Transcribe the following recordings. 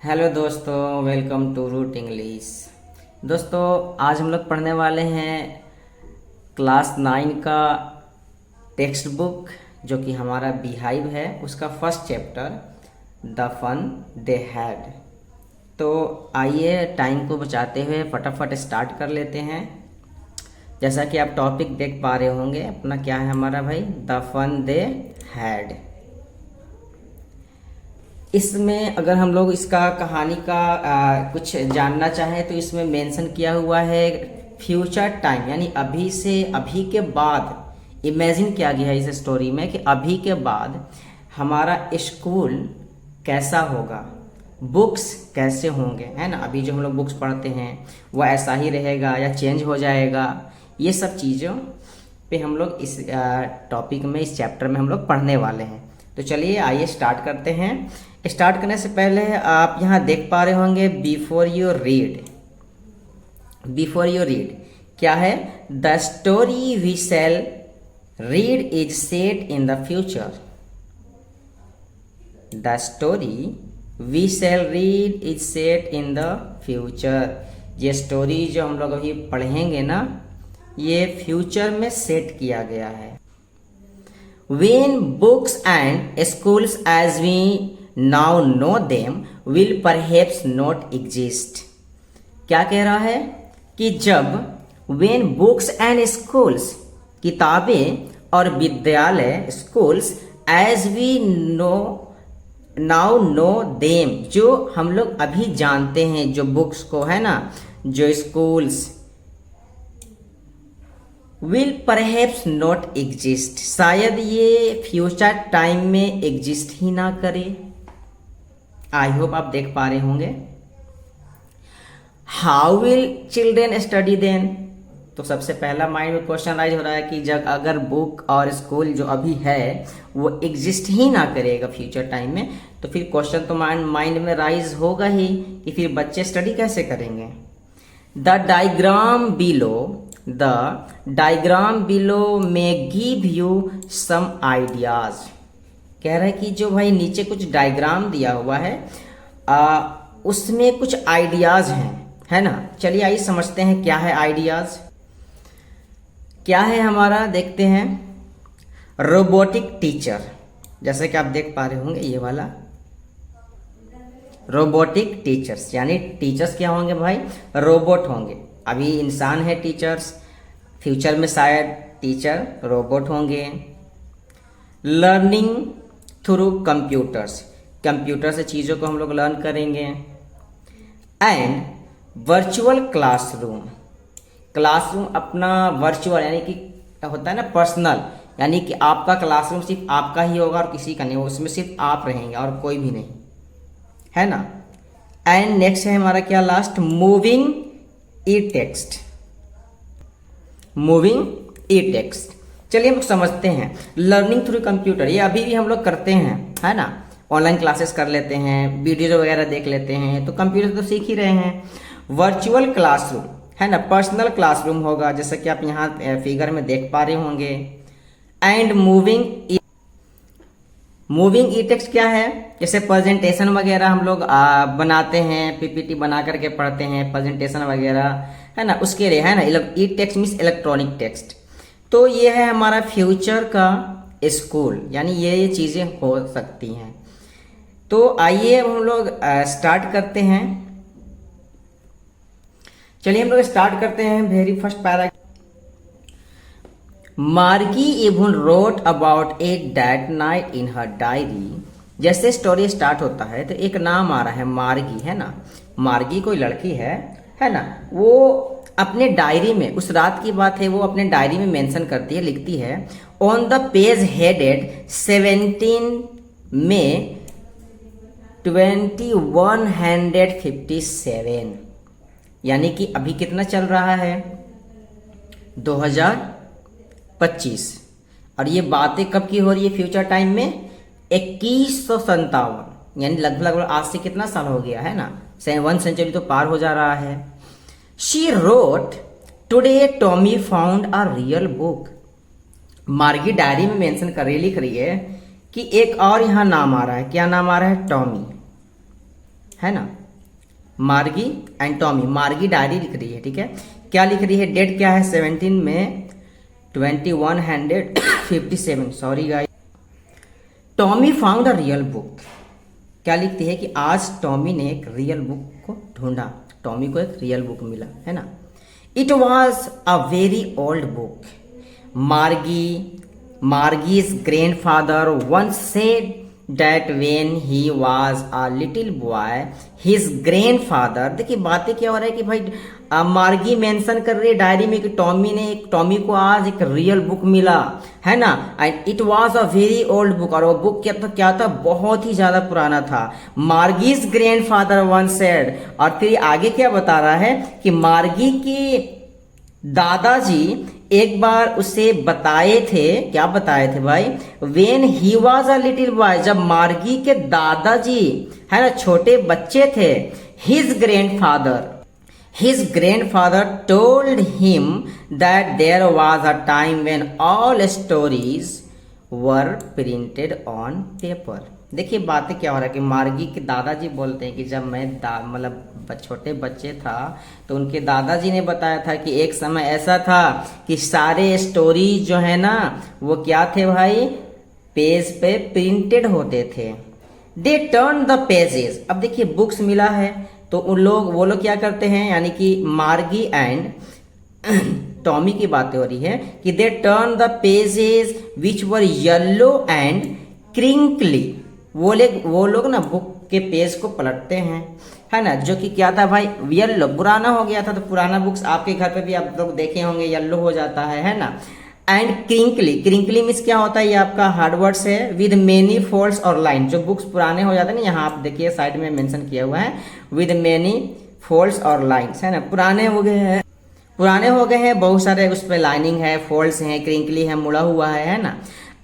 Hello दोस्तों, welcome to root English. दोस्तों, आज हम लोग पढ़ने वाले हैं क्लास 9 का टेक्स्ट बुक जो कि हमारा बीहाइव है, उसका first chapter the fun they had. तो आइए टाइम को बचाते हुए फटाफट स्टार्ट कर लेते हैं। जैसा कि आप टॉपिक देख पा रहे होंगे, अपना क्या है हमारा भाई, द फन दे हैड। इसमें अगर हम लोग इसका कहानी का कुछ जानना चाहें तो इसमें मेंशन किया हुआ है फ्यूचर टाइम, यानी अभी से अभी के बाद इमेजिन किया गया है इस स्टोरी में कि अभी के बाद हमारा स्कूल कैसा होगा, बुक्स कैसे होंगे, है ना। अभी जो हम लोग बुक्स पढ़ते हैं वो ऐसा ही रहेगा या चेंज हो जाएगा, ये सब चीज़ों पे हम लोग इस टॉपिक में, इस चैप्टर में हम लोग पढ़ने वाले हैं। तो चलिए आइए स्टार्ट करते हैं। स्टार्ट करने से पहले आप यहाँ देख पा रहे होंगे before you read. Before you read क्या है? The story we shall read is set in the future. The story we shall read is set in the future. ये स्टोरी जो हम लोग अभी पढ़ेंगे ना, ये फ्यूचर में सेट किया गया है। When books and schools as we now know them will perhaps not exist। क्या कह रहा है कि जब when books and schools, किताबें और विद्यालय, schools as we now know them, जो हम लोग अभी जानते हैं, जो बुक्स को, है ना, जो schools will perhaps not exist, शायद ये फ्यूचर टाइम में एग्जिस्ट ही ना करे। आई होप आप देख पा रहे होंगे। How will children study then? तो सबसे पहला माइंड में क्वेश्चन राइज हो रहा है कि जब अगर बुक और स्कूल जो अभी है वो एग्जिस्ट ही ना करेगा फ्यूचर टाइम में, तो फिर क्वेश्चन तो माइंड में राइज होगा ही कि फिर बच्चे स्टडी कैसे करेंगे। द डायग्राम बिलो में गिव यू सम आइडियाज। कह रहा है कि जो भाई नीचे कुछ डायग्राम दिया हुआ है, उसमें कुछ आइडियाज हैं, है ना। चलिए आइए समझते हैं क्या है आइडियाज, क्या है हमारा, देखते हैं। रोबोटिक टीचर, जैसे कि आप देख पा रहे होंगे ये वाला रोबोटिक टीचर्स, यानी टीचर्स क्या होंगे भाई, रोबोट होंगे। अभी इंसान है टीचर्स, फ्यूचर में शायद टीचर रोबोट होंगे। लर्निंग थ्रू कंप्यूटर्स, कंप्यूटर से चीज़ों को हम लोग लर्न करेंगे। एंड वर्चुअल क्लासरूम, क्लासरूम अपना वर्चुअल, यानी कि होता है ना पर्सनल, यानी कि आपका क्लासरूम सिर्फ आपका ही होगा और किसी का नहीं, उसमें सिर्फ आप रहेंगे और कोई भी नहीं, है ना। एंड नेक्स्ट है हमारा क्या, लास्ट, मूविंग ई टेक्स्ट। मूविंग ई टेक्स्ट, चलिए हम लोग समझते हैं। लर्निंग थ्रू कंप्यूटर, ये अभी भी हम लोग करते हैं, है ना। ऑनलाइन क्लासेस कर लेते हैं, वीडियो वगैरह देख लेते हैं, तो कंप्यूटर तो सीख ही रहे हैं। वर्चुअल क्लासरूम, है ना, पर्सनल क्लासरूम होगा, जैसा कि आप यहाँ फिगर में देख पा रहे होंगे। एंड मूविंग ई टेक्स्ट क्या है, जैसे प्रेजेंटेशन वगैरह हम लोग बनाते हैं, पीपीटी बना करके पढ़ते हैं, प्रेजेंटेशन वगैरह, है ना, उसके लिए, है ना। ई टेक्स्ट मीन्स इलेक्ट्रॉनिक टेक्स्ट। तो ये है हमारा फ्यूचर का स्कूल, यानी ये चीज़ें हो सकती हैं। तो आइए हम लोग स्टार्ट करते हैं। चलिए हम लोग स्टार्ट करते हैं। वेरी फर्स्ट पैरा, मार्गी even wrote about it that night in her diary. जैसे स्टोरी स्टार्ट होता है तो एक नाम आ रहा है मार्गी, है ना। मार्गी कोई लड़की है ना, वो अपने डायरी में, उस रात की बात है, वो अपने डायरी में मेंशन करती है, लिखती है, ऑन द पेज हेडेड 17 में 2157, यानी कि अभी कितना चल रहा है, 2025, और ये बातें कब की हो रही है, फ्यूचर टाइम में 2157, यानी लगभग आज से कितना साल हो गया, है ना, 1 सेंचुरी तो पार हो जा रहा है। She wrote today Tommy found a real book. मार्गी डायरी में मेंशन कर रही, लिख रही है कि एक और यहाँ नाम आ रहा है, क्या नाम आ रहा है, टॉमी। है ना, मार्गी एंड टॉमी। मार्गी डायरी लिख रही है, ठीक है, क्या लिख रही है, डेट क्या है 17 में 2157, sorry guys. Tommy found a real book, क्या लिखती है कि आज टॉमी ने एक रियल बुक को ढूंढा, टॉमी को एक रियल बुक मिला, है ना। It was a very old book. Margie's grandfather once said that when he was a little boy, his grandfather, देखिए बातें क्या हो रहा है कि भाई मार्गी मेंशन कर रही है डायरी में कि टॉमी को आज एक रियल बुक मिला, है ना। And it was a very old book, और वो बुक क्या था, बहुत ही ज्यादा पुराना था। मार्गीज ग्रैंडफादर वंस सेड, और फिर आगे क्या बता रहा है कि मार्गी के दादाजी एक बार उसे बताए थे, क्या बताए थे भाई, when he was a little boy, जब मार्गी के दादाजी, है ना, छोटे बच्चे थे, his grandfather told him that there was a time when all stories were printed on paper. देखिए बातें क्या हो रहा है कि मार्गी के दादाजी बोलते हैं कि जब मैं मतलब छोटे बच्चे था तो उनके दादाजी ने बताया था कि एक समय ऐसा था कि सारे स्टोरीज जो है ना वो क्या थे भाई, पेज पे प्रिंटेड होते थे। दे टर्न द पेजेस, अब देखिए बुक्स मिला है तो वो लोग क्या करते हैं, यानी कि मार्गी एंड टॉमी की बातें हो रही है कि they turn the pages which were yellow and crinkly, वो लोग ना बुक के पेज को पलटते हैं, है ना, जो कि क्या था भाई, येलो, पुराना हो गया था। तो पुराना बुक्स आपके घर पे भी आप लोग देखे होंगे, येलो हो जाता है ना। एंड क्रिंकली मीन्स क्या होता है, ये आपका हार्ड वर्ड्स है, विद मेनी फोल्ड्स और लाइन। जो बुक्स पुराने हो जाते हैं ना, यहाँ आप देखिए साइड में मेंशन किया हुआ है, विद मेनी फोल्ड्स और लाइन्स, है ना, पुराने हो गए हैं, बहुत सारे उस पर लाइनिंग है, फोल्ड्स हैं, क्रिंकली है, मुड़ा हुआ है ना।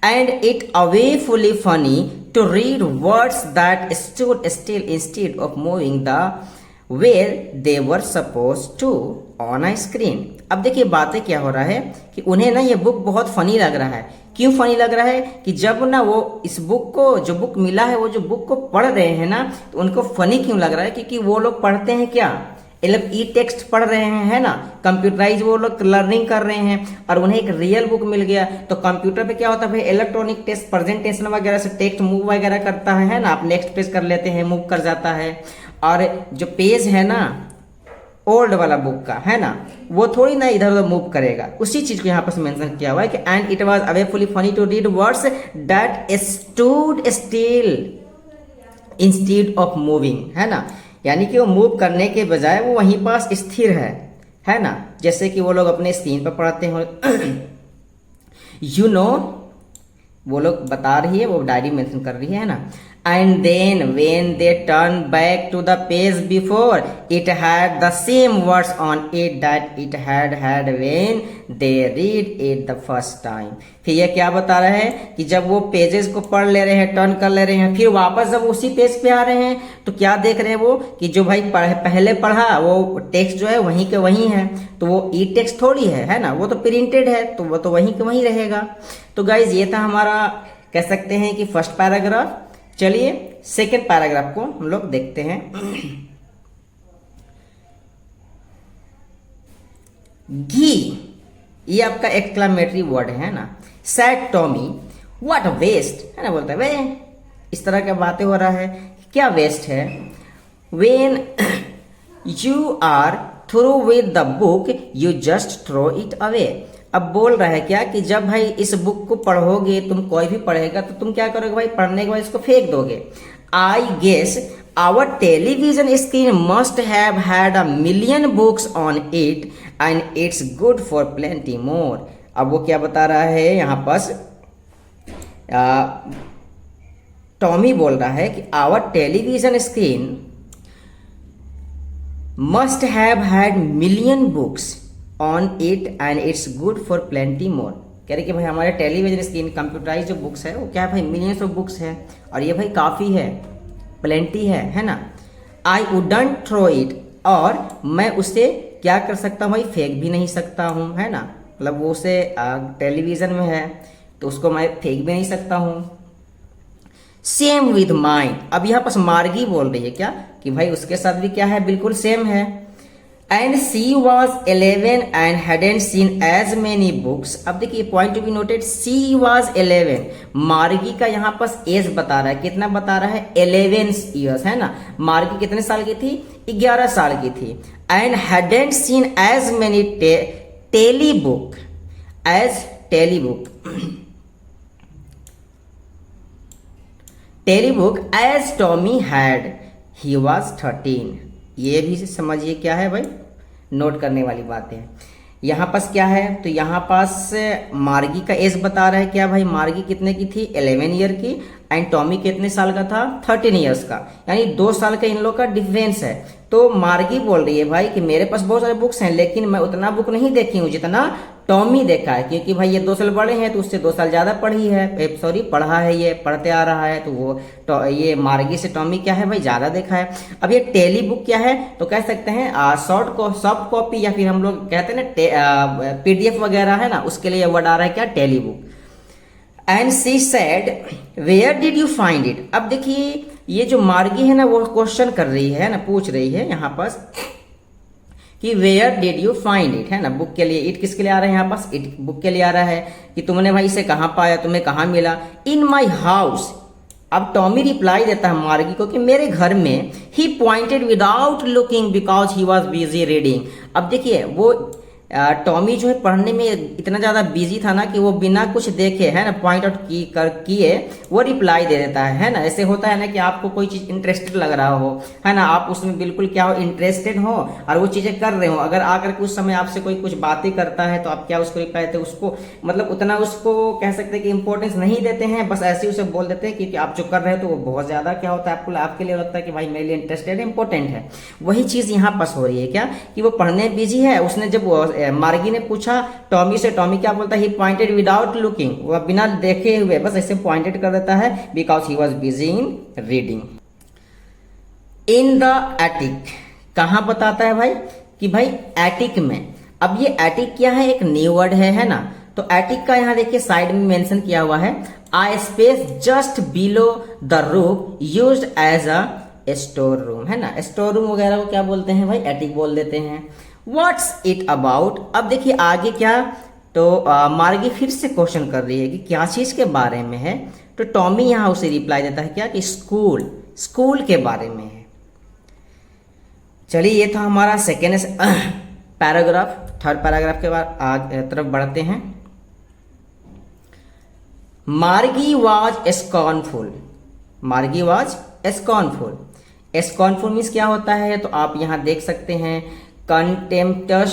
And it awfully funny to read words that stood still instead of moving the where they were supposed to on a screen। अब देखिए बातें क्या हो रहा है कि उन्हें ना ये बुक बहुत फनी लग रहा है। क्यों फनी लग रहा है कि जब ना वो इस बुक को, जो बुक मिला है, वो जो बुक को पढ़ रहे हैं ना, तो उनको फनी क्यों लग रहा है, क्योंकि वो लोग पढ़ते हैं क्या, ई टेक्स्ट पढ़ रहे हैं, है ना, कंप्यूटराइज वो लोग लर्निंग कर रहे हैं, और उन्हें एक रियल बुक मिल गया। तो कंप्यूटर पे क्या होता है भाई, इलेक्ट्रॉनिक टेस्ट प्रेजेंटेशन वगैरह से टेक्स्ट मूव वगैरह करता है ना, आप नेक्स्ट पेज कर लेते हैं, मूव कर जाता है। और जो पेज है ना ओल्ड वाला बुक का, है ना, वो थोड़ी ना इधर उधर मूव करेगा। उसी चीज को यहाँ पर मेंशन किया हुआ है कि and it was awfully funny to read words that stood still instead of moving, है ना, यानी कि वो मूव करने के बजाय वो वहीं पास स्थिर है ना, जैसे कि वो लोग अपने स्क्रीन पर पढ़ते हो। वो लोग बता रही है, वो डायरी मेंशन कर रही है ना। And then when they turn back to the page before, it had the same words on it that it had when they read it the first time. फिर ये क्या बता रहा है कि जब वो पेजेस को पढ़ ले रहे हैं, टर्न कर ले रहे हैं, फिर वापस जब उसी पेज पे आ रहे हैं तो क्या देख रहे हैं वो कि जो भाई पहले पढ़ा वो टेक्स्ट जो है वहीं के वहीं है। तो वो ई टेक्स्ट थोड़ी है ना, वो तो प्रिंटेड है, तो वो तो वहीं के वहीं रहेगा। तो गाइज ये था हमारा, कह सकते हैं कि फर्स्ट पैराग्राफ। चलिए सेकेंड पैराग्राफ को हम लोग देखते हैं। घी, ये आपका एक्सक्लेमेटरी वर्ड है ना। सैड टॉमी, व्हाट वेस्ट, है ना, बोलता है वे, इस तरह की बातें हो रहा है, क्या वेस्ट है। When you are through with the book you just throw it away. अब बोल रहा है क्या कि जब भाई इस बुक को पढ़ोगे, तुम कोई भी पढ़ेगा तो तुम क्या करोगे भाई, पढ़ने के बाद इसको फेंक दोगे। I guess our television screen must have had a million books on it and it's good for plenty more. अब वो क्या बता रहा है यहाँ पास, टॉमी बोल रहा है कि our television screen must have had million books on it and it's good for plenty more. कह रहे कि भाई हमारे टेलीविजन स्क्रीन कंप्यूटराइज जो बुक्स है वो क्या है भाई, मिलियंस ऑफ बुक्स है, और ये भाई काफ़ी है, प्लेंटी है ना। आई वुडंट थ्रो इट, और मैं उसे क्या कर सकता हूँ भाई, फेंक भी नहीं सकता हूँ, है ना, मतलब वो उसे टेलीविज़न में है तो उसको मैं फेंक भी नहीं सकता हूँ। Same with mind. अब यहाँ पास मार्गी बोल रही है क्या कि भाई उसके साथ भी क्या है, बिल्कुल सेम है। And she was 11 and hadn't seen as many books. अब देखिए point to be noted, she was 11, Margie का यहाँ पास एज बता रहा है, कितना बता रहा है, 11 ईयर्स, है ना। मार्गी कितने साल की थी, 11 साल की थी। And hadn't seen as many telebook, as telebook, telebook as Tommy had, he was 13। ये भी समझिए क्या है भाई, नोट करने वाली बातें हैं। यहाँ पास क्या है, तो यहाँ पास मार्गी का एज बता रहा है क्या भाई, मार्गी कितने की थी, 11 ईयर की। एंड टॉमी कितने साल का था, 13 ईयर्स का, यानी 2 साल का इन लोग का डिफरेंस है। तो मार्गी बोल रही है भाई कि मेरे पास बहुत सारे बुक्स हैं, लेकिन मैं उतना बुक नहीं देखी हूँ जितना टॉमी देखा है, क्योंकि भाई ये 2 साल बड़े हैं तो उससे 2 साल ज्यादा पढ़ी है, सॉरी पढ़ा है, ये पढ़ते आ रहा है, तो वो ये मार्गी से टॉमी क्या है भाई, ज्यादा देखा है। अब ये टेली बुक क्या है, तो कह सकते हैं सॉफ्ट कॉपी, या फिर हम लोग कहते हैं ना PDF वगैरह है ना, उसके लिए वर्ड आ रहा है क्या, telebook. And she said where did you find it. अब देखिए ये जो मार्गी है ना वो क्वेश्चन कर रही है ना, पूछ रही है यहाँ पास कि where did you find it, है ना। बुक के लिए, इट किसके लिए आ रहा है यहाँ पास, इट बुक के लिए आ रहा है कि तुमने भाई इसे कहाँ पाया, तुम्हें कहाँ मिला। In my house. अब टॉमी रिप्लाई देता है मार्गी को कि मेरे घर में। He pointed without looking because he was busy reading. अब देखिए वो टॉमी जो है पढ़ने में इतना ज़्यादा बिजी था ना कि वो बिना कुछ देखे, है ना, पॉइंट आउट किए वो रिप्लाई दे देता है ना। ऐसे होता है ना कि आपको कोई चीज़ इंटरेस्टेड लग रहा हो, है ना, आप उसमें बिल्कुल क्या हो, इंटरेस्टेड हो और वो चीज़ें कर रहे हो, अगर आकर के उस समय आपसे कोई कुछ बातें करता है तो आप क्या उसको रिप्लाई देते, उसको मतलब उतना उसको कह सकते हैं कि इंपॉर्टेंस नहीं देते हैं, बस ऐसे ही उसे बोल देते हैं क्योंकि आप जो कर रहे हो तो वो बहुत ज़्यादा क्या होता है, आपके लिए लगता है कि भाई मेरे लिए इंटरेस्टेड है, इंपॉर्टेंट है। वही चीज़ यहाँ पास हो रही है क्या कि वो पढ़ने बिजी है। उसने जब मार्गी ने पूछा टॉमी से, टॉमी क्या बोलता है, ही पॉइंटेड विदाउट लुकिंग, वह बिना देखे हुए बस ऐसे पॉइंटेड कर देता है, because he was busy in reading. In the attic, कहां बताता है भाई कि भाई एटिक में। अब ये एटिक क्या है, एक न्यू वर्ड है ना। तो एटिक का यहां देखिए साइड में मेंशन किया हुआ है, a space just below the roof used as a store room, है ना। स्टोर रूम वगैरह को क्या बोलते हैं भाई, एटिक बोल देते हैं। What's it about. अब देखिए आगे क्या, तो मार्गी फिर से क्वेश्चन कर रही है कि क्या चीज के बारे में है। तो टॉमी यहां उसे रिप्लाई देता है क्या कि स्कूल के बारे में है। चलिए ये था हमारा सेकेंड पैराग्राफ। थर्ड पैराग्राफ के बाद तरफ बढ़ते हैं। Margie was scornful, Margie was scornful. Scornful means क्या होता है, तो आप यहां देख सकते हैं, contemptuous,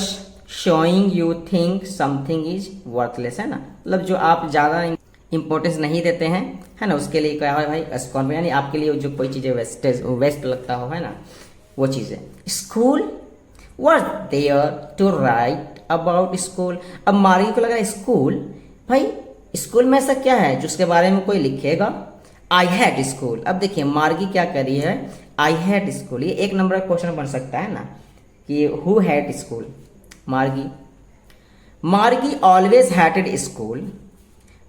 showing you think something is worthless, है ना, मतलब जो आप ज्यादा इंपॉर्टेंस नहीं देते हैं, है ना, उसके लिए क्या है भाई स्कॉर्नफुल, यानी आपके लिए जो कोई चीजें वेस्ट लगता हो, है ना, वो चीजें। School was there to write about school. अब मार्गी को लगा स्कूल, भाई स्कूल में ऐसा क्या है जिसके बारे में कोई लिखेगा। I had school. अब देखिए मार्गी क्या कर रही है, आई हैड स्कूल, ये 1 नंबर का क्वेश्चन बन सकता है ना कि हु हैड स्कूल, मार्गी ऑलवेज हैटेड स्कूल,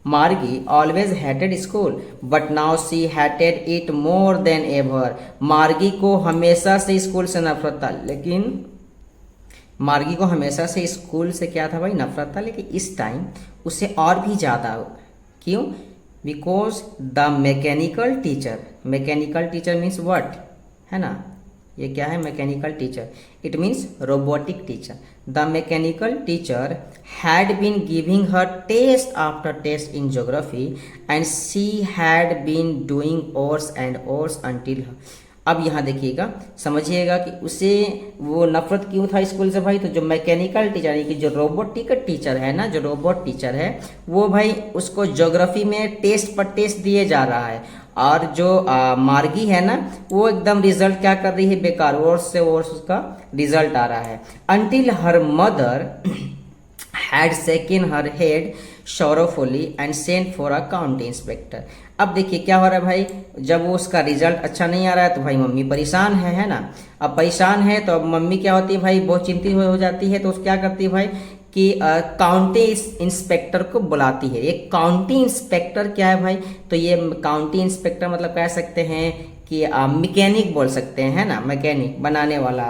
मार्गी always hatted school but now see hatted it more than ever. मार्गी को हमेशा से स्कूल से नफरत था, लेकिन मार्गी को हमेशा से स्कूल से क्या था भाई, नफरत था, लेकिन इस टाइम उसे और भी ज़्यादा। क्यों, because the mechanical teacher, mechanical teacher means what, है ना, ये क्या है, mechanical teacher, it means robotic teacher. The mechanical teacher had been giving her test after test in geography and she had been doing worse and worse until. अब यहाँ देखिएगा, समझिएगा कि उसे वो नफरत क्यों था स्कूल से भाई, तो जो मैकेनिकल टीचर यानी कि जो रोबोटिक टीचर है ना, जो रोबोट टीचर है वो भाई उसको ज्योग्राफी में टेस्ट पर टेस्ट दिए जा रहा है, और जो मार्गी है ना वो एकदम रिजल्ट क्या कर रही है, बेकार, वर्स से वर्स उसका रिजल्ट आ रहा है। Until her mother had shaken her head sorrowfully and sent for a county inspector। अब देखिए क्या हो रहा है भाई, जब वो उसका रिजल्ट अच्छा नहीं आ रहा है तो भाई मम्मी परेशान है ना। अब परेशान है तो अब मम्मी क्या होती है भाई, बहुत चिंतित हो जाती है, तो क्या करती है भाई कि काउंटी इंस्पेक्टर को बुलाती है। ये काउंटी इंस्पेक्टर क्या है भाई, तो ये काउंटी इंस्पेक्टर मतलब कह सकते हैं कि मैकेनिक बोल सकते हैं, है ना, मैकेनिक बनाने वाला,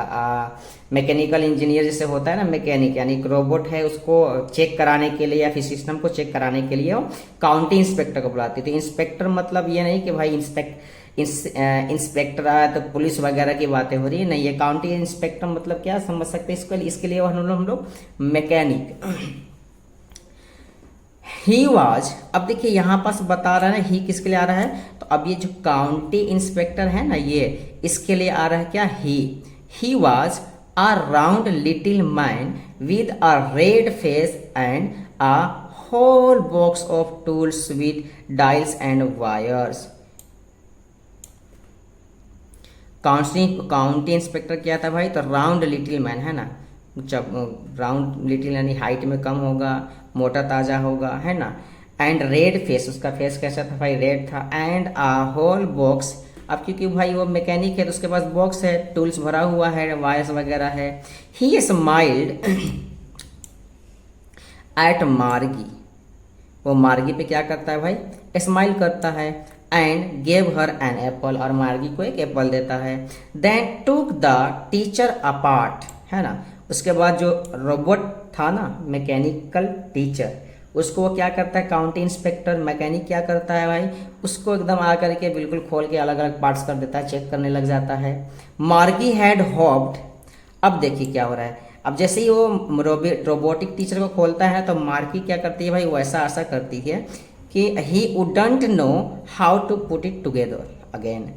मैकेनिकल इंजीनियर जैसे होता है ना, मैकेनिक यानी एक रोबोट है उसको चेक कराने के लिए या फिर सिस्टम को चेक कराने के लिए वो काउंटी इंस्पेक्टर को बुलाती है। तो इंस्पेक्टर मतलब ये नहीं कि भाई इंस्पेक्टर आया तो पुलिस वगैरह की बातें हो रही है, नहीं, ये काउंटी इंस्पेक्टर मतलब क्या समझ सकते हैं इसको, इसके लिए हम लोग मैकेनिक। ही वाज, अब देखिए यहाँ पास बता रहा है ना, ही किसके लिए आ रहा है, तो अब ये जो काउंटी इंस्पेक्टर है ना, ये इसके लिए आ रहा है क्या, he was a round little man with a red face and a whole box of tools with dials and wires। County inspector क्या था भाई, तो राउंड लिटिल मैन, है ना, जब राउंड लिटिल यानी हाइट में कम होगा, मोटा ताजा होगा, है ना, एंड रेड फेस, उसका फेस कैसा था भाई, रेड था, एंड आ होल बॉक्स, अब क्योंकि भाई वो मैकेनिक है तो उसके पास बॉक्स है, टूल्स भरा हुआ है, वायर्स वगैरह है। ही स्माइल्ड एट मार्गी, वो मार्गी पे क्या करता है भाई, स्माइल करता है, and gave her an apple, और मार्गी को एक एप्पल देता है। Then took the teacher apart, है ना, उसके बाद जो रोबोट था ना, मैकेनिकल टीचर, उसको वो क्या करता है, काउंटी इंस्पेक्टर मैकेनिक क्या करता है भाई, उसको एकदम आकर के बिल्कुल खोल के अलग अलग पार्ट्स कर देता है, चेक करने लग जाता है। मार्गी हैड होप्ड, अब देखिए क्या हो रहा है, अब जैसे ही वो रोबोटिक टीचर को खोलता है तो मार्गी क्या करती है भाई, वो ऐसा आशा करती है कि he wouldn't know how to put it together again.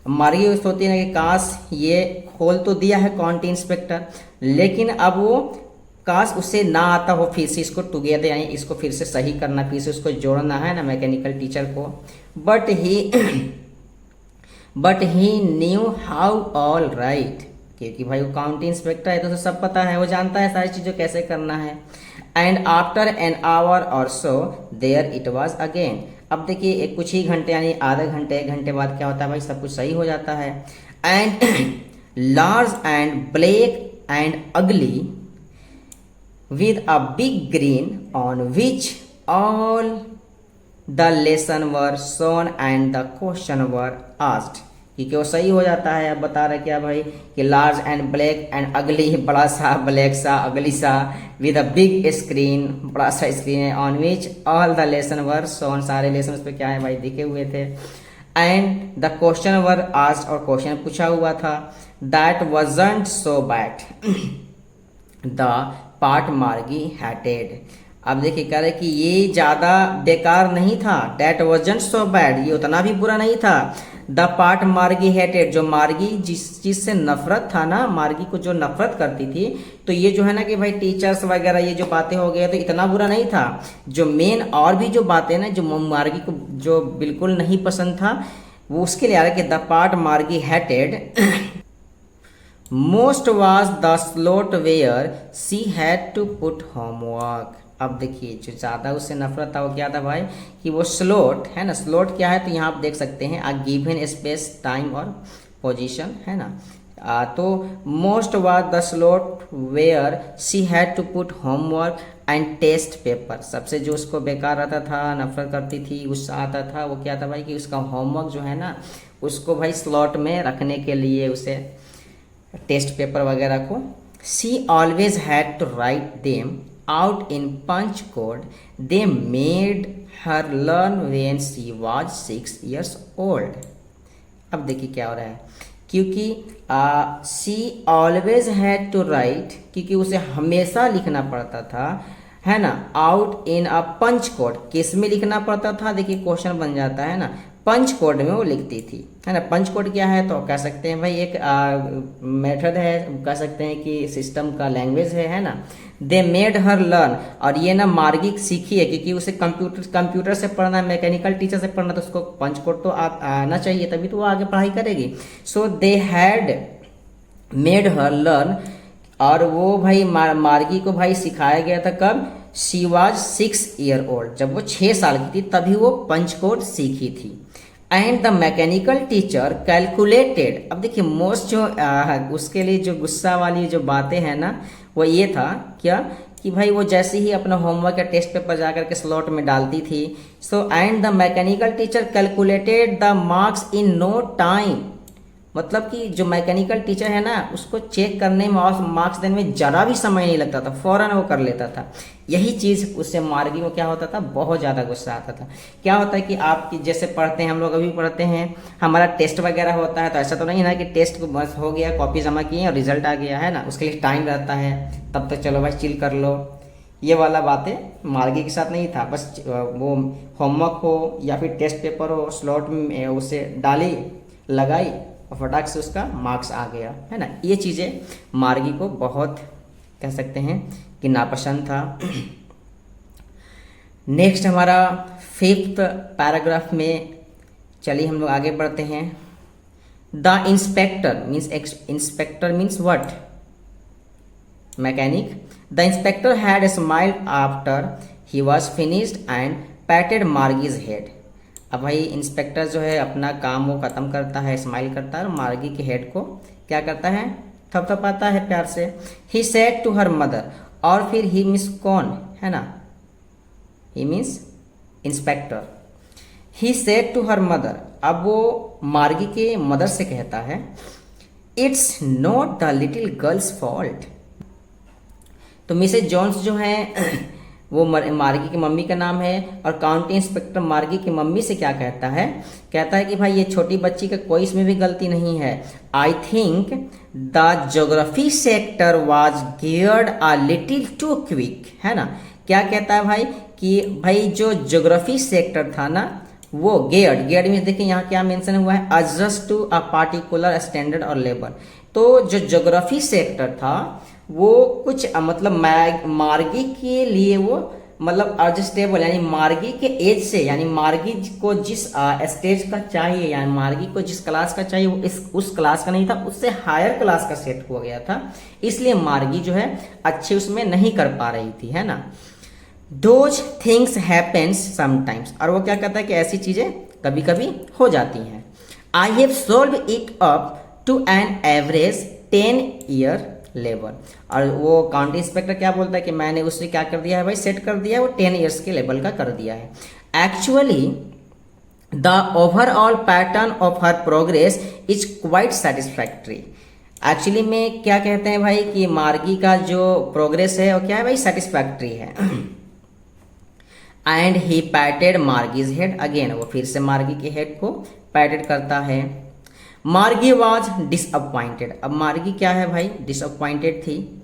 Margie सोचती है कि काश ये खोल तो दिया है काउंटी इंस्पेक्टर, लेकिन अब वो काश उसे ना आता हो फिर से इसको टुगेदर यानी इसको फिर से सही करना, फिर से उसको जोड़ना है ना मैकेनिकल टीचर को। But he knew how all right, क्योंकि भाई वो काउंटी इंस्पेक्टर है तो उसे सब पता है, वो जानता है सारी चीज़ों कैसे करना है। And after an hour or so there it was again, अब देखिए कुछ ही घंटे यानी आधे घंटे 1 घंटे बाद क्या होता है भाई, सब कुछ सही हो जाता है। And large and black and अगली with a big grin on which all the lesson were shown and the question were asked, क्योंकि वो सही हो जाता है। अब बता रहे क्या भाई कि लार्ज एंड ब्लैक एंड अगली, बड़ा सा ब्लैक सा अगली सा, विद अ बिग स्क्रीन, बड़ा सा स्क्रीन है, on which all the lesson were shown, सारे लेसन उस पर क्या है भाई दिखे हुए थे। And the question were asked, और क्वेश्चन पूछा हुआ था। That wasn't so bad the part मार्गी हैटेड, अब देखिए कह रहे कि ये ज़्यादा बेकार नहीं था, डैट वाजंट सो बैड, ये उतना भी बुरा नहीं था। द पार्ट मार्गी हेटेड, जो मार्गी जिस चीज़ से नफरत था ना, मार्गी को जो नफरत करती थी, तो ये जो है ना कि भाई टीचर्स वगैरह ये जो बातें हो गए तो इतना बुरा नहीं था। जो मेन और भी जो बातें ना जो मार्गी को जो बिल्कुल नहीं पसंद था, वो उसके लिए आ रहा है कि the part Margie hated most was the slot where she had to put homework. अब देखिए जो ज़्यादा उससे नफरत था वो क्या था भाई कि वो स्लॉट है ना, स्लॉट क्या है तो यहाँ आप देख सकते हैं आ गिवन स्पेस टाइम और पोजीशन है ना। तो most was the slot where she had to put homework and test paper, सबसे जो उसको बेकार आता था, नफरत करती थी, गुस्सा आता था, वो क्या था भाई कि उसका होमवर्क जो है ना उसको भाई स्लॉट में रखने के लिए उसे टेस्ट पेपर वगैरह को। She always had to write them out in punch code, they made her learn when she was 6 years old. अब देखिए क्या हो रहा है, क्योंकि she always had to write, क्योंकि उसे हमेशा लिखना पड़ता था है ना, out in a punch code, किस में लिखना पड़ता था, देखिए क्वेश्चन बन जाता है ना, पंच कोड में वो लिखती थी है ना। पंच कोड क्या है तो कह सकते हैं भाई एक मेथड है, कह सकते हैं कि सिस्टम का लैंग्वेज है ना। दे मेड हर लर्न, और ये ना मार्गी सीखी है क्योंकि उसे कंप्यूटर से पढ़ना, मैकेनिकल टीचर से पढ़ना, तो उसको पंच कोड तो आना चाहिए तभी तो वो आगे पढ़ाई करेगी। So they had made her learn, और वो भाई मार्गी को भाई सिखाया गया था कब, शी वॉज 6 year ओल्ड, जब वो 6 साल की थी तभी वो पंच कोड सीखी थी। And the mechanical teacher calculated, अब देखिए मोस्ट जो उसके लिए जो गुस्सा वाली जो बातें हैं ना वो ये था क्या कि भाई वो जैसे ही अपना होमवर्क या टेस्ट पेपर जा करके स्लॉट में डालती थी, so and the mechanical teacher calculated the marks in no time. मतलब कि जो मैकेनिकल टीचर है ना, उसको चेक करने में और मार्क्स देने में ज़रा भी समय नहीं लगता था, फ़ौरन वो कर लेता था। यही चीज़ उससे मार्गी को क्या होता था, बहुत ज़्यादा गुस्सा आता था। क्या होता है कि आप जैसे पढ़ते हैं, हम लोग अभी पढ़ते हैं, हमारा टेस्ट वगैरह होता है, तो ऐसा तो नहीं ना कि टेस्ट को बस हो गया, कॉपी जमा किए और रिजल्ट आ गया, है ना, उसके लिए टाइम रहता है, तब तक चलो भाई चिल कर लो। ये वाला बातें मार्गी के साथ नहीं था। बस वो होमवर्क हो या फिर टेस्ट पेपर हो, स्लॉट में उसे डाली, लगाई और फटाक से उसका मार्क्स आ गया, है ना। ये चीज़ें मार्गी को बहुत कह सकते हैं कि नापसंद था। नेक्स्ट हमारा 5th पैराग्राफ में चलिए हम लोग आगे बढ़ते हैं। The inspector means what, mechanic. The inspector had smiled after he was finished and patted Margie's head. अब भाई इंस्पेक्टर जो है अपना काम वो ख़त्म करता है, स्माइल करता है और मार्गी के हेड को क्या करता है, थपथपाता है प्यार से। He said to her mother, और फिर ही मीन्स कौन, है ना, he means inspector. He said to her mother, अब वो मार्गी के मदर से कहता है, it's not the little girl's fault. तो मिसेज जॉन्स जो है वो मार्गी की मम्मी का नाम है, और काउंटी इंस्पेक्टर मार्गी की मम्मी से क्या कहता है, कहता है कि भाई ये छोटी बच्ची का कोई इसमें भी गलती नहीं है। I think the geography sector was geared a little too quick, है ना। क्या कहता है भाई कि भाई जो ज्योग्राफी सेक्टर था ना, वो गेयर्ड में देखिए यहाँ क्या मेंशन हुआ है, adjust to a particular standard और लेवल। तो जो ज्योग्राफी सेक्टर था वो कुछ मतलब मार्गी के लिए वो मतलब एडजस्टेबल, यानी मार्गी के एज से, यानी मार्गी को जिस स्टेज का चाहिए, यानी मार्गी को जिस क्लास का चाहिए वो उस क्लास का नहीं था, उससे हायर क्लास का सेट हो गया था, इसलिए मार्गी जो है अच्छे उसमें नहीं कर पा रही थी, है ना। दोज थिंग्स हैपेंस समटाइम्स, और वो क्या कहता है कि ऐसी चीजें कभी कभी हो जाती हैं। I have solve it up to an average 10 year level, और वो काउंटी इंस्पेक्टर क्या बोलता है कि मैंने उससे क्या कर दिया है भाई, सेट कर दिया है, वो 10 ईयर्स के लेवल का कर दिया है। Actually the overall pattern of her progress is quite satisfactory. Actually में क्या कहते हैं भाई कि मार्गी का जो प्रोग्रेस है वो क्या है भाई, सेटिस्फैक्ट्री है। And he patted Margie's head again, वो फिर से मार्गी के हेड को पैटेड करता है। मार्गी वॉज डिसअपॉइंटेड, अब मार्गी क्या है भाई, डिसअपॉइंटेड थी।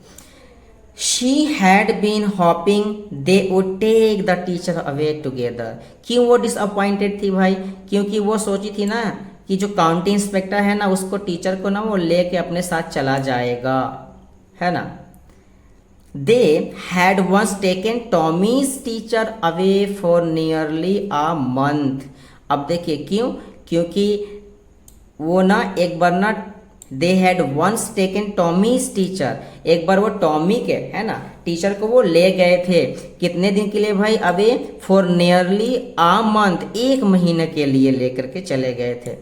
She had been hoping they would take the teacher away together. क्यों वो डिसअपॉइंटेड थी भाई, क्योंकि वो सोची थी ना कि जो काउंटी इंस्पेक्टर है ना, उसको टीचर को ना वो लेके अपने साथ चला जाएगा, है ना। They had once taken Tommy's teacher away for nearly a month. अब देखिए क्यों, क्योंकि वो ना एक बार ना they had once taken Tommy's teacher, एक बार वो टॉमी के, है ना, टीचर को वो ले गए थे। कितने दिन के लिए भाई, अबे फॉर नियरली आ मंथ, 1 महीने के लिए लेकर के चले गए थे।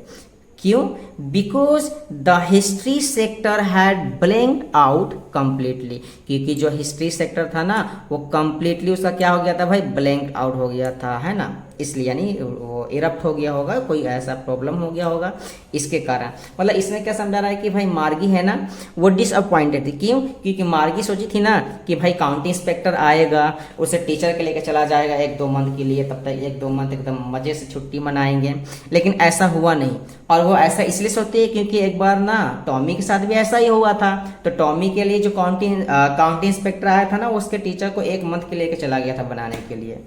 क्यों, because the history sector had blank out completely, क्योंकि जो हिस्ट्री सेक्टर था ना वो कंप्लीटली उसका क्या हो गया था भाई, ब्लैंक आउट हो गया था, है ना, इसलिए यानी वो इरप्ट हो गया होगा, कोई ऐसा प्रॉब्लम हो गया होगा इसके कारण। मतलब इसमें क्या समझा रहा है कि भाई मार्गी है ना वो डिसअपॉइंटेड थी। क्यों, क्योंकि मार्गी सोची थी ना कि भाई काउंटी इंस्पेक्टर आएगा, उसे टीचर के लेकर चला जाएगा 1-2 मंथ के लिए, तब तक 1-2 मंथ एकदम मजे से छुट्टी मनाएंगे, लेकिन ऐसा हुआ नहीं। और वो ऐसा इसलिए सोचती है क्योंकि एक बार ना टॉमी के साथ भी ऐसा ही हुआ था। तो टॉमी के लिए जो काउंटी इंस्पेक्टर आया था ना, उसके टीचर को 1 मंथ के लेकर चला गया था बनाने के लिए।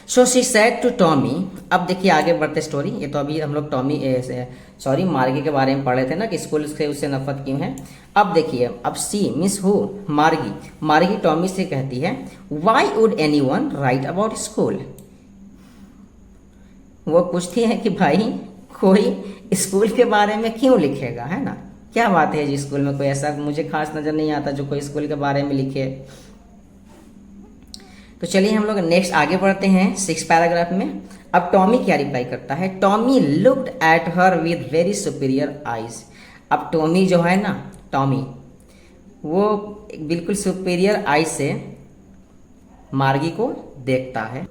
So she said to Tommy, अब देखिए आगे बढ़ते स्टोरी। ये तो अभी हम लोग टॉमी मार्गी के बारे में पढ़ रहे थे ना कि स्कूल से उससे नफरत क्यों है। अब देखिए, अब सी मीन्स हु, मार्गी टॉमी से कहती है, why would anyone right about school. वो पूछती है कि भाई कोई स्कूल के बारे में क्यों लिखेगा, है ना, क्या बात है जी, स्कूल में कोई ऐसा मुझे खास नजर नहीं आता जो कोई स्कूल के बारे में लिखे। तो चलिए हम लोग नेक्स्ट आगे बढ़ते हैं 6 पैराग्राफ में। अब टॉमी क्या रिप्लाई करता है, Tommy looked at her with very superior eyes. अब टॉमी जो है ना, टॉमी वो बिल्कुल सुपीरियर आई से मार्गी को देखता है।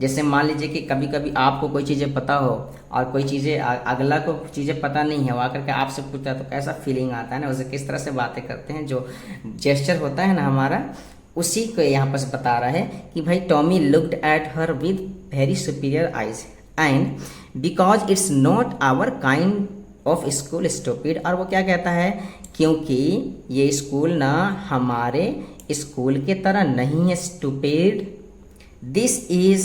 जैसे मान लीजिए कि कभी कभी आपको कोई चीज़ें पता हो और कोई चीज़ें अगला को चीज़ें पता नहीं है, वो आकर के आपसे पूछता है तो कैसा फीलिंग आता है ना, उसे किस तरह से बातें करते हैं, जो जेस्चर होता है ना हमारा, उसी को यहाँ पर बता रहा है कि भाई Tommy looked at her with very superior eyes and because it's not our kind of school stupid. और वो क्या कहता है, क्योंकि ये स्कूल ना हमारे स्कूल के तरह नहीं है stupid, this is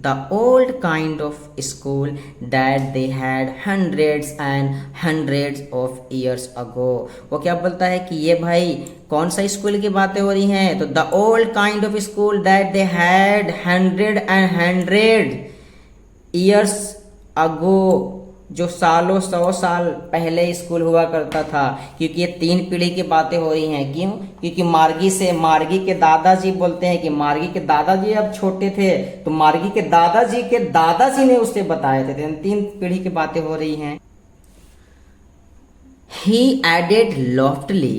the old kind of school that they had hundreds and hundreds of years ago। वो क्या बोलता है कि ये भाई कौन सा स्कूल की बातें हो रही हैं, तो the old kind of school that they had 100 years ago, जो सालों 100 साल पहले स्कूल हुआ करता था। क्योंकि ये 3 पीढ़ी की बातें हो रही हैं, क्यों, क्योंकि मार्गी के दादाजी बोलते हैं कि मार्गी के दादाजी अब छोटे थे तो मार्गी के दादाजी ने उसे बताए थे, 3 पीढ़ी की बातें हो रही हैं। He added loftily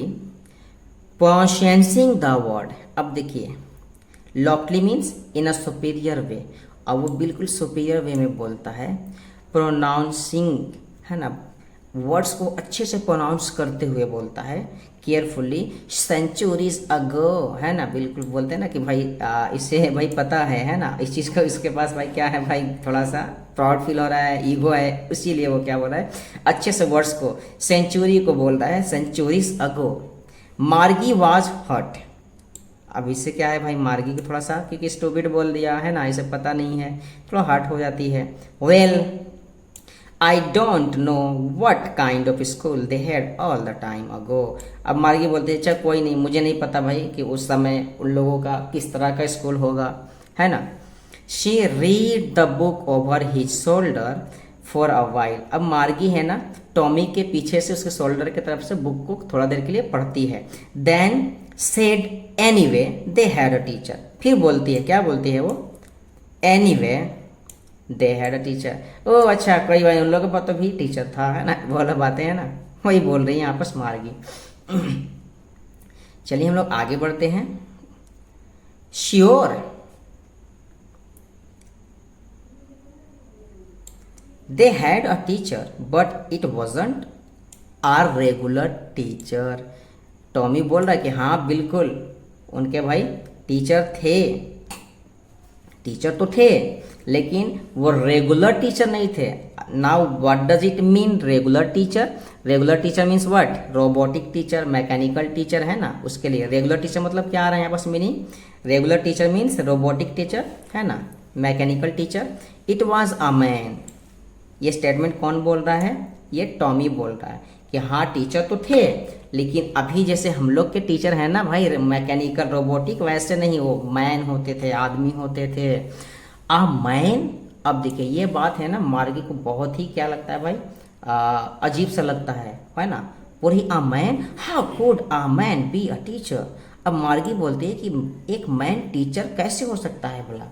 pronouncing the word। अब देखिए loftily means in a superior way, अब वो बिल्कुल सुपीरियर वे में बोलता है। प्रोनाउंसिंग है ना, वर्ड्स को अच्छे से प्रोनाउंस करते हुए बोलता है, केयरफुली, सेंचुरीज अगो, है ना, बिल्कुल बोलते हैं ना कि भाई इसे भाई पता है ना, इस चीज़ का इसके पास भाई क्या है, भाई थोड़ा सा प्राउड फील हो रहा है, ईगो है, इसीलिए वो क्या बोल रहा है, अच्छे से वर्ड्स को, सेंचुरी को बोल रहा है, सेंचुरीज अगो मार्गी वाज हर्ट। अब इससे क्या है भाई, मार्गी को थोड़ा सा, क्योंकि स्टूपिड बोल दिया है ना, इसे पता नहीं है, थोड़ा हर्ट हो जाती है। Well I don't know what kind of school they had all the time ago. अब मार्गी बोलते हैं, अच्छा कोई नहीं, मुझे नहीं पता भाई कि उस समय उन लोगों का किस तरह का स्कूल होगा, है ना। She read the book over his shoulder for a while. अब मार्गी है ना, टॉमी के पीछे से उसके शोल्डर की तरफ से बुक को थोड़ा देर के लिए पढ़ती है। Then said anyway they had a teacher. फिर बोलती है, क्या बोलती है वो, anyway they had a teacher. ओ अच्छा, कोई भाई उन लोगों के पास तो भी टीचर था, है ना, बोला बातें है ना, वही बोल रही है आपस मार्गी। चलिए हम लोग आगे बढ़ते हैं। Sure they had a teacher but it wasn't our regular teacher. Tommy बोल रहा है कि हाँ बिल्कुल उनके भाई टीचर थे, टीचर तो थे, लेकिन वो रेगुलर टीचर नहीं थे। Now what does it mean regular teacher? Regular teacher means what, robotic teacher, mechanical teacher, है ना, उसके लिए रेगुलर टीचर मतलब क्या आ रहा है यहाँ पर meaning, regular teacher means robotic teacher, है ना, mechanical teacher. It was a man, ये स्टेटमेंट कौन बोल रहा है, ये टॉमी बोल रहा है कि हाँ टीचर तो थे, लेकिन अभी जैसे हम लोग के टीचर हैं ना भाई मैकेनिकल रोबोटिक, वैसे नहीं, वो मैन होते थे, आदमी होते थे। आ मैन, अब देखिए ये बात है ना मार्गी को बहुत ही क्या लगता है भाई, अजीब सा लगता है ना, पूरी आ man, how could uh man be a teacher. अब मार्गी बोलती है कि एक मैन टीचर कैसे हो सकता है भला।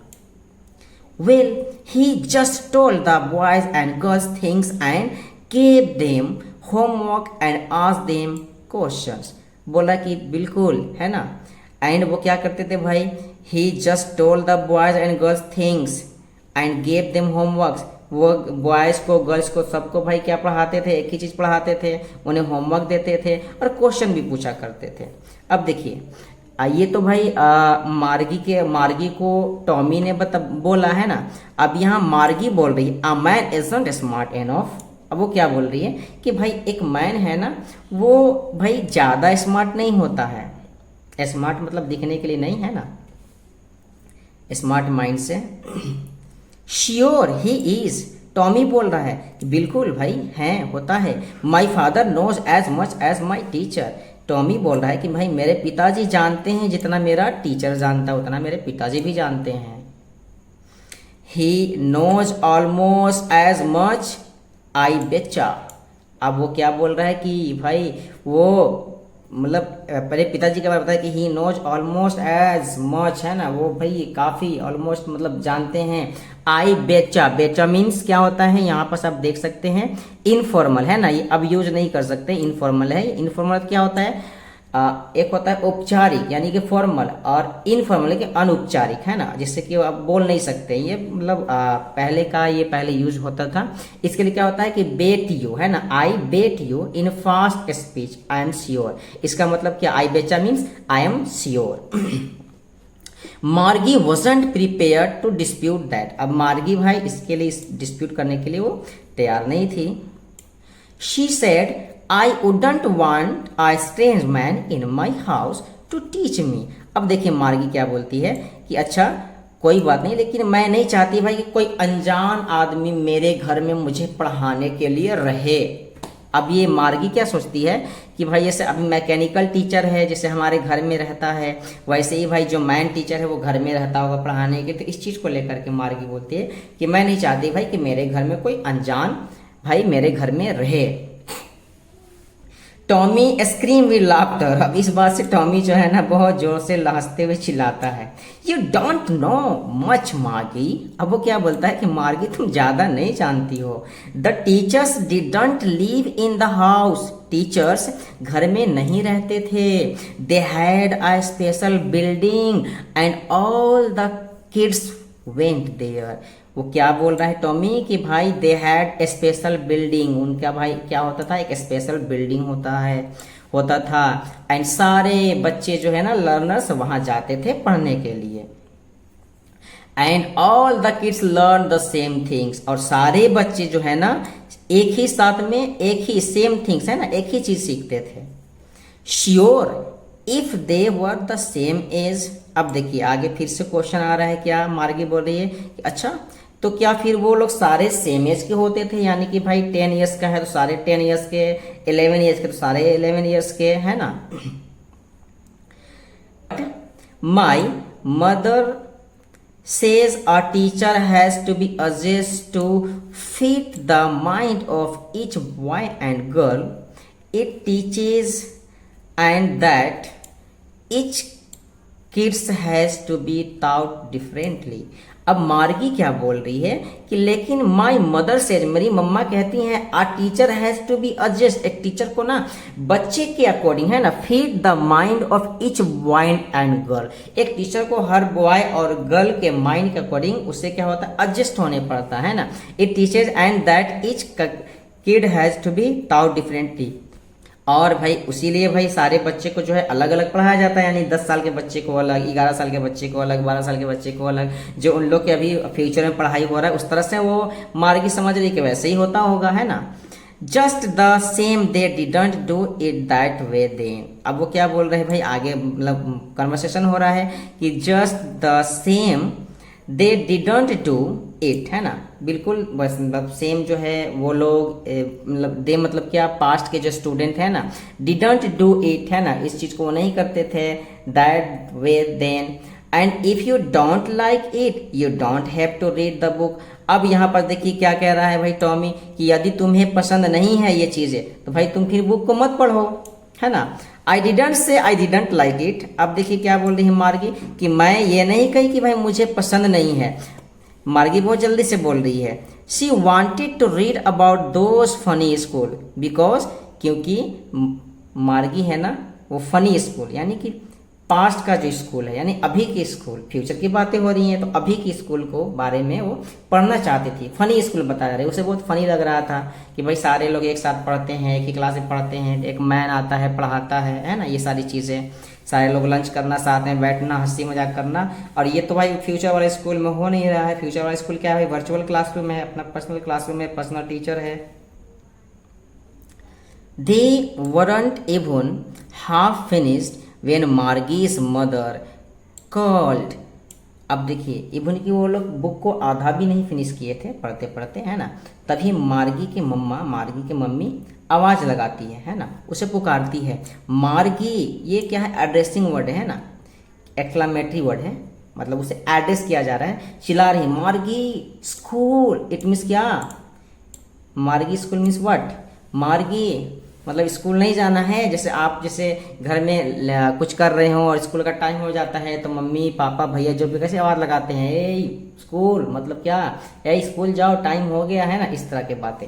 Well, he just told the boys and girls things and gave them homework and asked them questions। बोला कि बिल्कुल, है ना, एंड वो क्या करते थे भाई, he just told the boys and girls things and gave them homework। वो बॉयज़ को गर्ल्स को सबको भाई क्या पढ़ाते थे, एक ही चीज़ पढ़ाते थे, उन्हें होमवर्क देते थे और क्वेश्चन भी पूछा करते थे। अब देखिए ये तो भाई मार्गी को टॉमी ने बोला है ना। अब यहाँ मार्गी बोल रही है, a man isn't smart enough. अब वो क्या बोल रही है कि भाई एक मैन है ना, वो भाई ज़्यादा स्मार्ट नहीं होता है, स्मार्ट मतलब दिखने के लिए नहीं, है ना, स्मार्ट माइंड से। श्योर ही इज, टॉमी बोल रहा है कि बिल्कुल भाई हैं, होता है। My father knows as much as my teacher. Tommy बोल रहा है कि भाई मेरे पिताजी जानते हैं जितना मेरा टीचर जानता है, उतना मेरे पिताजी भी जानते हैं। He knows almost as much I betcha. अब वो क्या बोल रहा है कि भाई वो मतलब पहले पिताजी के बारे में बताया कि he knows almost as much, है ना, वो भाई काफ़ी ऑलमोस्ट मतलब जानते हैं। आई बेचा, बेचा मीन्स क्या होता है, यहाँ पर आप देख सकते हैं इनफॉर्मल, है ना, ये अब यूज नहीं कर सकते, इनफॉर्मल है। इनफॉर्मल क्या होता है, एक होता है औपचारिक यानी कि फॉर्मल, और इनफॉर्मल यानी कि अनौपचारिक, है ना, जिससे कि आप बोल नहीं सकते। ये मतलब पहले का ये पहले यूज होता था। इसके लिए क्या होता है कि बेट यू, है ना, I bet you in fast speech I am sure. इसका मतलब क्या, I betcha means I am sure. Margie wasn't prepare to dispute that. अब मार्गी भाई इसके लिए, इस डिस्प्यूट करने के लिए वो तैयार नहीं थी। She said I wouldn't want a strange man in my house to teach me. अब देखिए मार्गी क्या बोलती है कि अच्छा कोई बात नहीं, लेकिन मैं नहीं चाहती भाई कि कोई अनजान आदमी मेरे घर में मुझे पढ़ाने के लिए रहे। अब ये मार्गी क्या सोचती है कि भाई जैसे अभी मैकेनिकल टीचर है जैसे हमारे घर में रहता है, वैसे ही भाई जो मैन टीचर है वो घर में रहता होगा पढ़ाने के। तो इस चीज़ को लेकर के मार्गी बोलती है कि मैं नहीं चाहती भाई कि मेरे घर में कोई अनजान भाई मेरे घर में रहे। Tommy scream with laughter. अब इस बात से टॉमी जो है ना बहुत जोर से हंसते हुए चिल्लाता है, यू डोंट नो मच मार्गी। अब वो क्या बोलता है कि मार्गी तुम ज्यादा नहीं जानती हो। The teachers didn't live in the house. Teachers घर में नहीं रहते थे। They had a special building and all the kids went there. वो क्या बोल रहा है टॉमी कि भाई दे हैड स्पेशल बिल्डिंग, उनका भाई क्या होता था, एक स्पेशल बिल्डिंग होता था एंड सारे बच्चे जो है ना लर्नर्स वहां जाते थे पढ़ने के लिए। And all the kids learn the same things, और सारे बच्चे जो है ना एक ही साथ में एक ही सेम थिंग्स, है ना, एक ही चीज सीखते थे। Sure if they were the same age. अब देखिए आगे फिर से क्वेश्चन आ रहा है, क्या मार्गी बोल रही है कि अच्छा तो क्या फिर वो लोग सारे सेम एज के होते थे, यानी कि भाई 10 ईयर्स का है तो सारे 10 ईयर्स के, 11 ईयर्स के तो सारे 11 ईयर्स के, है ना। My mother says a teacher has to be adjusted to fit the mind of each boy and girl. It teaches and that each kids has to be taught differently. अब मार्गी क्या बोल रही है कि लेकिन माई मदर सेज, मेरी मम्मा कहती हैं, a teacher has to be adjust, एक टीचर को ना बच्चे के अकॉर्डिंग, है ना, fit the mind of each boy and girl. एक टीचर को हर बॉय और गर्ल के माइंड के अकॉर्डिंग उससे क्या होता है, एडजस्ट होने पड़ता है ना। It teachers and that each kid has to be taught differently. और भाई उसीलिए भाई सारे बच्चे को जो है अलग अलग पढ़ाया जाता है, यानी 10 साल के बच्चे को अलग, 11 साल के बच्चे को अलग, 12 साल के बच्चे को अलग, जो उन लोग के अभी फ्यूचर में पढ़ाई हो रहा है उस तरह से वो मार्गी समझ रही कि वैसे ही होता होगा, है ना। Just the same they didn't do it that way then. अब वो क्या बोल रहे हैं भाई, आगे मतलब कन्वर्सेशन हो रहा है कि just the same they didn't do it, है ना, बिल्कुल बस मतलब सेम जो है वो लोग, मतलब दे मतलब क्या, पास्ट के जो स्टूडेंट है ना, डिडंट डू इट, है ना, इस चीज को वो नहीं करते थे, that way then. And if you don't like it you don't have to read the book. अब यहाँ पर देखिए क्या कह रहा है भाई टॉमी कि यदि तुम्हें पसंद नहीं है ये चीजें तो भाई तुम फिर बुक को मत पढ़ो, है ना। I didn't say I didn't like it. अब देखिए क्या बोल रही है मार्गी कि मैं ये नहीं कही कि भाई मुझे पसंद नहीं है। मार्गी बहुत जल्दी से बोल रही है, she wanted to read about those funny schools because, क्योंकि मार्गी है ना वो फनी स्कूल यानी कि पास्ट का जो स्कूल है, यानी अभी की स्कूल, फ्यूचर की बातें हो रही हैं तो अभी की स्कूल को बारे में वो पढ़ना चाहती थी। फनी स्कूल बता रहे, उसे बहुत फनी लग रहा था कि भाई सारे लोग एक साथ पढ़ते हैं, एक ही क्लास में पढ़ते हैं, एक मैन आता है पढ़ाता है ना, ये सारी चीज़ें, सारे लोग लंच करना, साथ में बैठना, हंसी मजाक करना। और ये तो भाई फ्यूचर वाले स्कूल में हो नहीं रहा है। फ्यूचर वाला स्कूल क्या है भाई, वर्चुअल क्लासरूम है, अपना पर्सनल क्लासरूम है, पर्सनल टीचर है। दे weren't even half finished when Margie's mother called। अब देखिए इवन की वो लोग बुक को आधा भी नहीं फिनिश किए थे पढ़ते पढ़ते, है ना, तभी मार्गी की मम्मा, मार्गी की मम्मी आवाज लगाती है ना, उसे पुकारती है। मार्गी ये क्या है, एड्रेसिंग वर्ड है ना, एक्लामेटरी वर्ड है, मतलब उसे एड्रेस किया जा रहा है, चिल्ला रही मार्गी स्कूल। इट मीन्स क्या, मार्गी स्कूल मीन्स व्हाट, मार्गी मतलब स्कूल नहीं जाना है। जैसे आप जैसे घर में कुछ कर रहे हो और स्कूल का टाइम हो जाता है तो मम्मी पापा भैया जो भी कैसे आवाज लगाते हैं, ए स्कूल, मतलब क्या, ए स्कूल जाओ टाइम हो गया, है ना, इस तरह के बातें।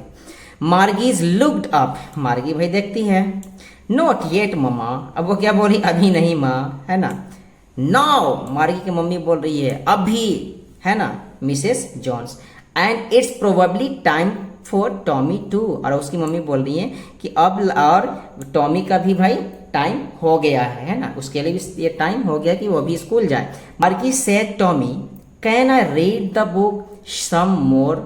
मार्गीज लुक्ड अप, मार्गी भाई देखती है। नॉट येट मम्मा, अब वो क्या बोल रही, अभी नहीं माँ, है ना। नाउ मार्गी की मम्मी बोल रही है अभी, है ना, Mrs Jones. And it's probably time for Tommy to, और उसकी मम्मी बोल रही है कि अब और टॉमी का भी भाई टाइम हो गया है ना, उसके लिए भी ये टाइम हो गया कि वो भी स्कूल जाए। Margie said Tommy can I read the book some more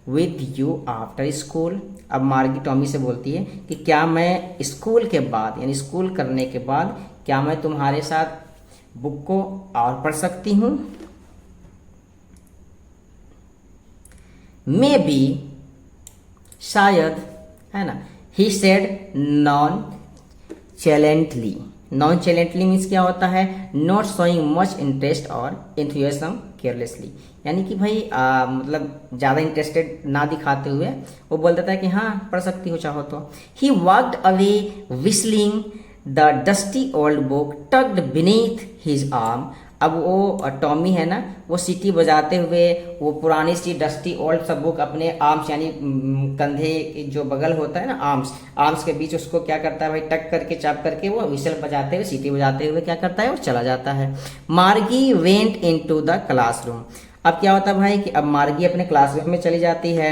with you after school. अब मार्गी टॉमी से बोलती है कि क्या मैं स्कूल के बाद, यानी स्कूल करने के बाद, क्या मैं तुम्हारे साथ बुक को और पढ़ सकती हूँ। मे बी, शायद, है ना। ही सेड नॉन चैलेंटली। नॉन चैलेंटली मीन्स क्या होता है, नॉट शोइंग मच इंटरेस्ट और एंथुसियाज्म केयरलेसली, यानी कि भाई मतलब ज़्यादा इंटरेस्टेड ना दिखाते हुए वो बोल देता है कि हाँ पढ़ सकती हो चाहो तो। He walked away whistling the dusty old book tucked beneath his arm. अब वो टॉमी है ना, वो सीटी बजाते हुए वो पुरानी सी डस्टी ओल्ड सब बुक अपने आर्म्स, यानी कंधे के जो बगल होता है ना, आर्म्स के बीच उसको क्या करता है भाई, टक करके चाप करके वो विसल बजाते हुए, सीटी बजाते हुए क्या करता है, और चला जाता है। मार्गी वेंट इनटू द क्लासरूम। अब क्या होता है भाई कि अब मार्गी अपने क्लासरूम में चली जाती है।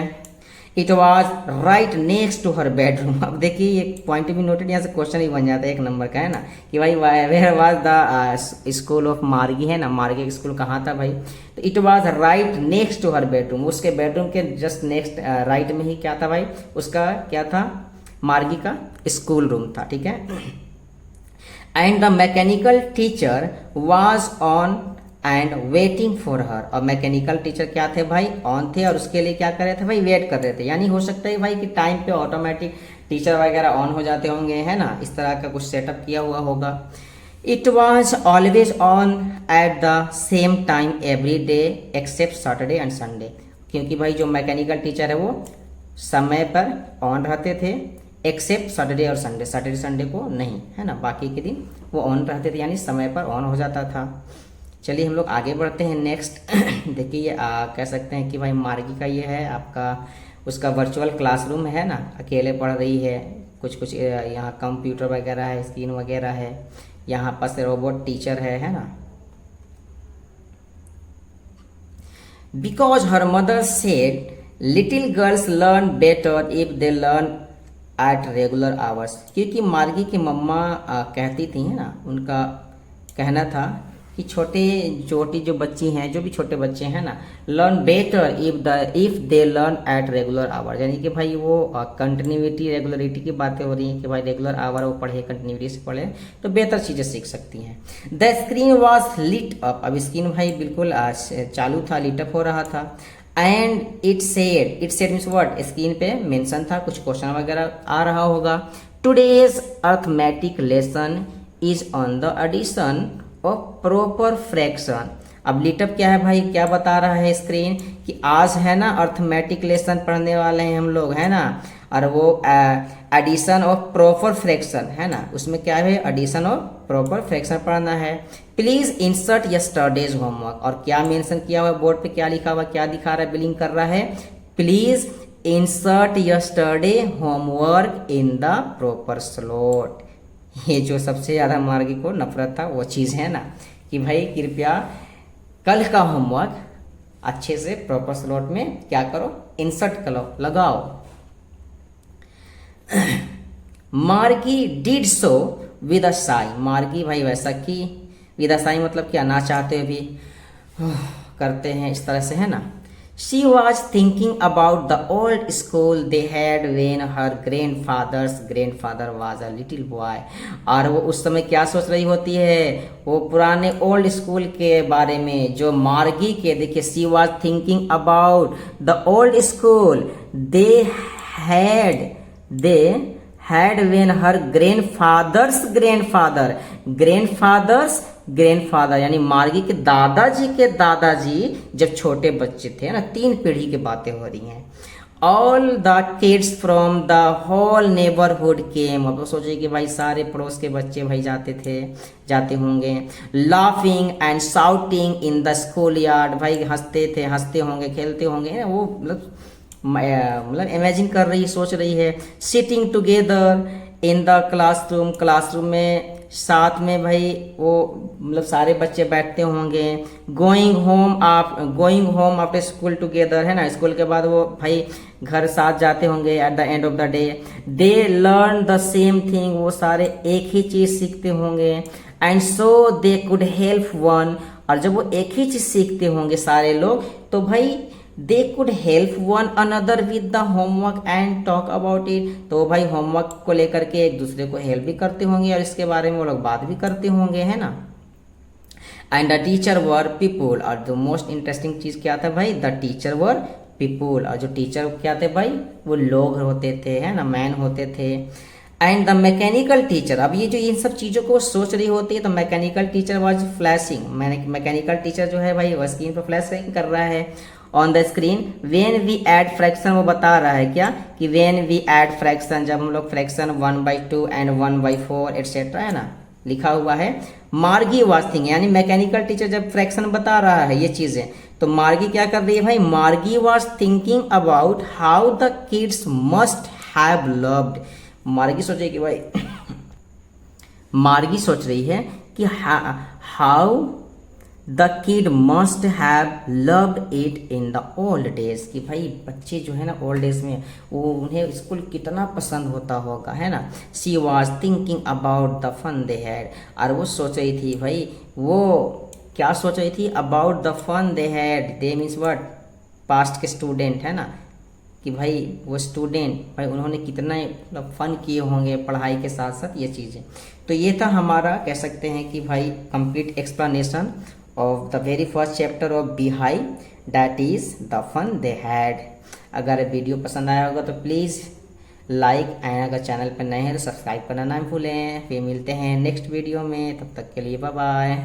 It was right next to her bedroom. अब देखिए ये पॉइंट भी नोटेड, यहाँ से क्वेश्चन भी बन जाता है एक नंबर का, है ना, कि भाई where was the school of Margie, है ना, मार्गी का स्कूल कहाँ था भाई। तो it was right next to her bedroom, उसके बेडरूम के जस्ट नेक्स्ट राइट में ही क्या था भाई, उसका क्या था, मार्गी का स्कूल रूम था, ठीक है। And the mechanical teacher was on and waiting for her. और मैकेनिकल टीचर क्या थे भाई, ऑन थे, और उसके लिए क्या कर रहे थे भाई, वेट कर रहे थे। यानी हो सकता है भाई कि टाइम पे ऑटोमेटिक टीचर वगैरह ऑन हो जाते होंगे, है ना, इस तरह का कुछ सेटअप किया हुआ होगा। It was always on at the same time every day except Saturday and Sunday, क्योंकि भाई जो मैकेनिकल टीचर है वो समय पर ऑन रहते थे, एक्सेप्ट सैटरडे और संडे, सैटरडे संडे को नहीं, है ना, बाकी के दिन वो ऑन रहते थे, यानी समय पर ऑन हो जाता था। चलिए हम लोग आगे बढ़ते हैं नेक्स्ट। देखिए ये कह सकते हैं कि भाई मार्गी का ये है आपका उसका वर्चुअल क्लासरूम है ना, अकेले पढ़ रही है, कुछ यहाँ कंप्यूटर वगैरह है, स्क्रीन वगैरह है, यहाँ पास रोबोट टीचर है ना। Because her mother said little girls learn better if they learn at regular hours, क्योंकि मार्गी की मम्मा कहती थी, है ना, उनका कहना था कि छोटी जो बच्ची हैं, जो भी छोटे बच्चे हैं ना, learn better if they learn at regular hour, यानी कि भाई वो कंटिन्यूटी रेगुलरिटी की बातें हो रही हैं कि भाई रेगुलर आवर वो पढ़े, कंटिन्यूटी से पढ़े तो बेहतर चीज़ें सीख सकती हैं। The screen was lit up. अब स्क्रीन भाई बिल्कुल चालू था, लिट अप हो रहा था। And it said means word, screen पे मेंशन था, कुछ क्वेश्चन वगैरह आ रहा होगा। Today's arithmetic lesson is on the addition of proper fraction. अब लिटअप क्या है भाई, क्या बता रहा है स्क्रीन कि आज है ना अर्थमेटिक लेसन पढ़ने वाले हैं हम लोग, है ना, और वो एडिशन ऑफ प्रॉपर फ्रैक्शन है ना, उसमें क्या है, एडिशन ऑफ प्रॉपर फ्रैक्शन पढ़ना है। प्लीज इंसर्ट यस्टरडेज होमवर्क, और क्या मेंशन किया हुआ बोर्ड पे, क्या लिखा हुआ, क्या दिखा रहा है, बिलिंग कर रहा है, please insert yesterday homework in the proper slot. ये जो सबसे ज़्यादा मार्गी को नफरत था वो चीज़ है ना, कि भाई कृपया कल का होमवर्क अच्छे से प्रॉपर स्लॉट में क्या करो, इंसर्ट करो, लगाओ। मार्गी did so with a Sai. मार्गी भाई वैसा की, विद अ साई मतलब क्या, ना चाहते भी करते हैं इस तरह से, है ना। She was thinking about the old school they had when her grandfather was a little boy। और वो उस समय क्या सोच रही होती है, वो पुराने ओल्ड स्कूल के बारे में जो मार्गी के, देखिए she was thinking about the old school they had when her grandfather यानी मार्गी के दादाजी जब छोटे बच्चे थे ना, 3 पीढ़ी की बातें हो रही हैं। All the kids from the whole neighbourhood came. अब सोचिए कि भाई सारे पड़ोस के बच्चे भाई जाते होंगे। Laughing and shouting in the school yard, भाई हंसते होंगे, खेलते होंगे, वो मतलब इमेजिन कर रही, सोच रही है। Sitting together in the classroom, classroom में साथ में भाई वो मतलब सारे बच्चे बैठते होंगे। Going home after school together, है ना, स्कूल के बाद वो भाई घर साथ जाते होंगे at the end of the day. They learn the same thing, वो सारे एक ही चीज सीखते होंगे। And so they could help one, और जब वो एक ही चीज सीखते होंगे सारे लोग, तो भाई they could help one another with the homework and talk about it, तो भाई होमवर्क को लेकर के एक दूसरे को हेल्प भी करते होंगे और इसके बारे में वो लोग बात भी करते होंगे, है ना। And the teacher were people, और जो मोस्ट इंटरेस्टिंग चीज क्या था भाई, द टीचर वर पीपुल, और जो टीचर क्या थे भाई, वो लोग होते थे, है ना, मैन होते थे। एंड द मैकेनिकल टीचर, अब ये जो इन सब चीजों को सोच रही होती है, तो mechanical teacher was flashing, mechanical teacher जो है भाई वो स्क्रीन पर फ्लैशिंग कर रहा है on the screen. When we add fraction, वो बता रहा है क्या कि वेन वी एड फ्रैक्शन, जब हम लोग फ्रैक्शन 1/2 एंड 1/4 एटसेट्रा, है ना, लिखा हुआ है। मार्गी वाज थिंकिंग, यानी मैकेनिकल टीचर जब फ्रैक्शन बता रहा है ये चीजें, तो मार्गी क्या कर रही है भाई, मार्गी was thinking about how the kids must have loved, मार्गी सोचे कि भाई मार्गी सोच रही है कि how the kid must have loved it in the old days, कि भाई बच्चे जो है ना ओल्ड डेज में वो उन्हें स्कूल कितना पसंद होता होगा, है ना। She was thinking about the fun they had, और वो सोच रही थी भाई, वो क्या सोच रही थी, about the fun they had, they means what, past के स्टूडेंट, है ना, कि भाई वो स्टूडेंट भाई उन्होंने कितना मतलब फन किए होंगे पढ़ाई के साथ साथ ये चीज़ें। तो ये था हमारा, कह सकते हैं कि भाई complete explanation of the very first chapter of Beehive, that is the fun they had. अगर वीडियो पसंद आया होगा तो प्लीज़ लाइक, एंड अगर चैनल पर नए हैं तो सब्सक्राइब करना ना भूलें। फिर मिलते हैं नेक्स्ट वीडियो में, तब तक के लिए बाय बाय।